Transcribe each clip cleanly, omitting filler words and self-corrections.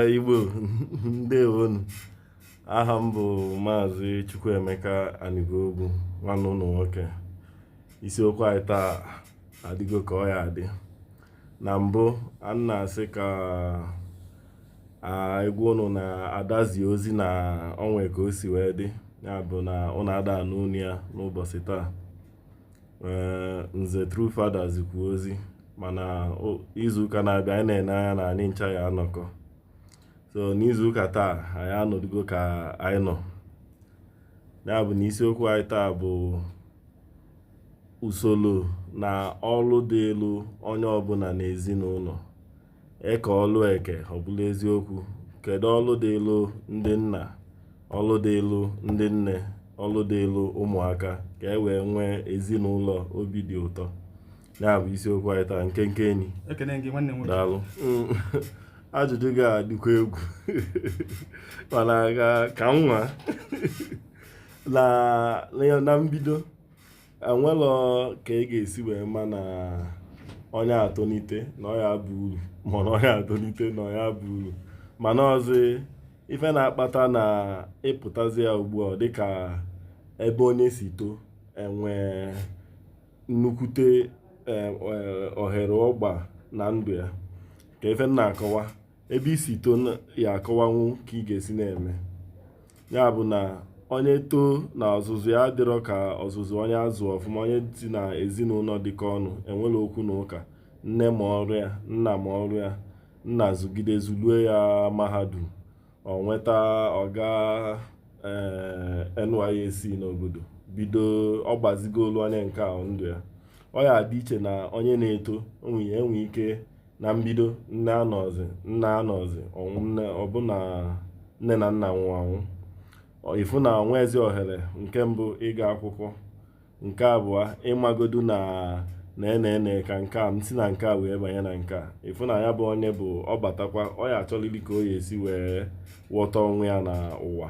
Igbo ndewonu. Aha m bụ Maazị Chukwuemeka Anigogwu, nwanne ụlọ nwoke. Isiokwu anyị taa adịgo ka ọ ya adị. Na mbụ, a na-asị ka egwu ụnụ na-adazi ozi na onwe ka o si wee dị. Ya bụ na ụnụ ada anụ ya n'ụbọchị taa. Nze True Father zikwu ozi, mana izuụka na-abịa anyị na-ene anya na anyị ncha ya anọkọ. So n'izuụka taa anyị anọdụgo ka anyị nọ. Ya bụ na isiokwu anyị taa bụ usoro na ọrụ dị elu onye ọbụla n'ezinụlọ. Eke ọlụ eke ọ bụla eziokwu. Kedu ọrụ dị elu ndị nna, ọrụ dị elu ndị nne, ọrụ dị elu ụmụaka, ka e wee nwee ezinụlọ obi dị ụtọ. Ya bụ isiokwu anyị taa, nke enyi. Ekene gị nwanne m nwoke. Daalụ. Ajụjụ ga-adịkwa egwu mana ka nwa na mbido enwelọ ka ị ga-esi wee ma na onye atolite na ọ ya bụ uru, mana onye atolite na ọ ya bụ uru. Mana ọzọ ife na-akpata na ịpụtazi ya ugbu a dịka ebe onye si too enwe nnukwute ohere ọgba na ndụ ya. Ka ife na-akọwa ebe isi too ya akọwanwu ka ị ga-esi na-eme. Ya bụ na onye too na ọzụzụ ya dịrọ ka ọzụzụ onye azụ ọfụma, onye si na ezinụlọ dịka ọnụ enwere okwu na ụka. Nne ma ọrụ ya, nna ma ọrụ ya, nna zụgide zuluo ya mahadum, ọ nweta ọga NYSC n'obodo, bido ọ gbazigolu onye nke a ndụ ya. Ọ ya dị iche na onye na-eto enwe ike na mbido nne anọzi ọbụna nne na nna nwụrụ anwụ. Ifu na nwa ezi ohere nke mbụ ịga akwụkwọ, nke abụọ ịmagodu na ka nke a m si na nke a wee banye na nke a. Ifu na ya bụ onye bụ ọ batakwa ọ ya achọlili ka o ya esi wee ghọta onwe ya na ụwa.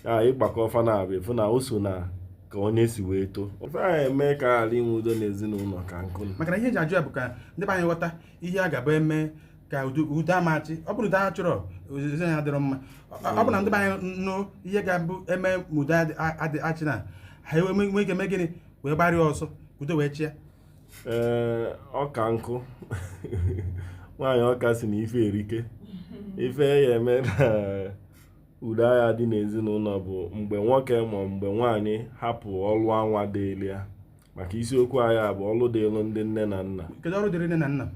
Ya ịgbakọ ọfa na-abụ ifu na o so na ka onye si wee too. Ife anyị eme ka ghara inwe udo n'ezinụlọ ka nkụ. Maka na ihe eji ajụ ya bụ ka ndị be anyị ghọta ihe a ga-abụ eme ka udo amachi. Ọ bụrụ udo a chọrọ ozizi ya adịrọ mma. Ọ bụ na ndị be anyị nụ ihe ga-abụ eme ma udo achị na ha nwee ike mee gịnị wee gbarịa ọsọ udo wee chịa. Ọka nkụ nwaanyị ọka si na ife erike. Ife ya eme na udo agha dị n'ezinụlọ bụ mgbe nwoke ma mgbe nwaanyị hapụ ọlụ anwa dị elu ya. Maka isiokwu agha bụ ọlụ dị elu ndị nne na nna. Kedu ọrụ dịrị nne na nna?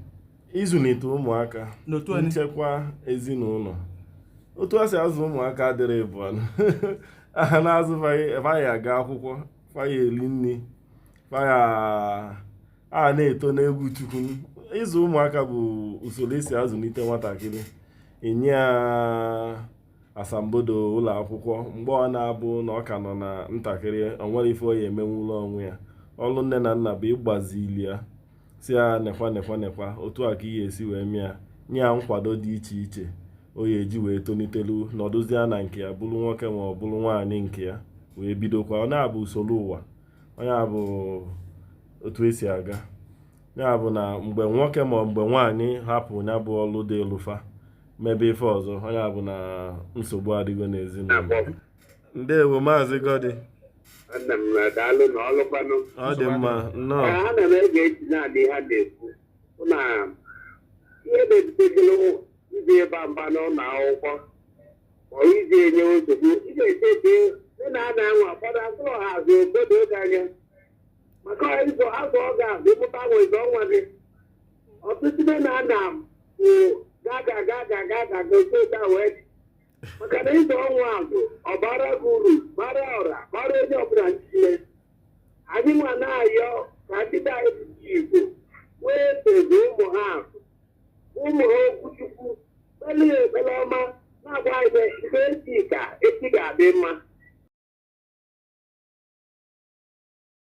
Ịzụlite ụmụaka, nchekwa ezinụlọ. Otu a si azụ ụmụaka dịrị bụ aha na-azụ faya aga akwụkwọ, faya eli nri, faya a na-eto n'egwu Chukwu. Ịzụ ụmụaka bụ usoro esi azụlite nwatakịrị. Enye ya asambodo ụlọ akwụkwọ mgbe ọ na-abụ na ọ ka nọ na ntakịrị, o nwere ife ọ ya emenwụla onwe ya. Ọlụ nne na nna bụ ịgbazili ya, si ya nekwa otu a ka ị ga-esi wee mịa nye ya nkwado dị iche iche o ya eji wee tonitelu nọdụzie na nke ya, bụrụ nwoke ma ọ bụrụ nwaanyị nke ya, wee bidokwa. Ọ na-abụ usoro ụwa, onye abụ otu esi aga. Ya bụ na mgbe nwoke ma mgbe nwaanyị hapụ ya bụ ọlụ dị elufa mebe ife ọzọ, onye bụ na nsogbu adịgo n'ezinụlọ. Ndewo Maazị Godi. Ọ dị mma nnọọ. Ha na ege eji na-adị ha na-ekwu na ihe na-ebutekele iji ịba mba n'ụlọ akwụkwọ ma iji enye nsogbu. Ị ga-eche eche ndị na-ana anwa ụfọdụ asụrụ ha azụ obodo oge anya maka azụ ọ ga-azụ ịmụta nwezi ọnwa gị. Ọtụtụ ndị na-ana gaga gote wee maka na ịzụ ọnwa azụ ọ bara gị uru, bara ọra, bara onye ọbụla nchile. Anyị nwa na-ayọ ka ndị be anyị dị Igbo wee teze ụmụ ha okwu Chukwu, kpeli ekpere ọma, na-agwa anyị mgbe echi ga-adị mma.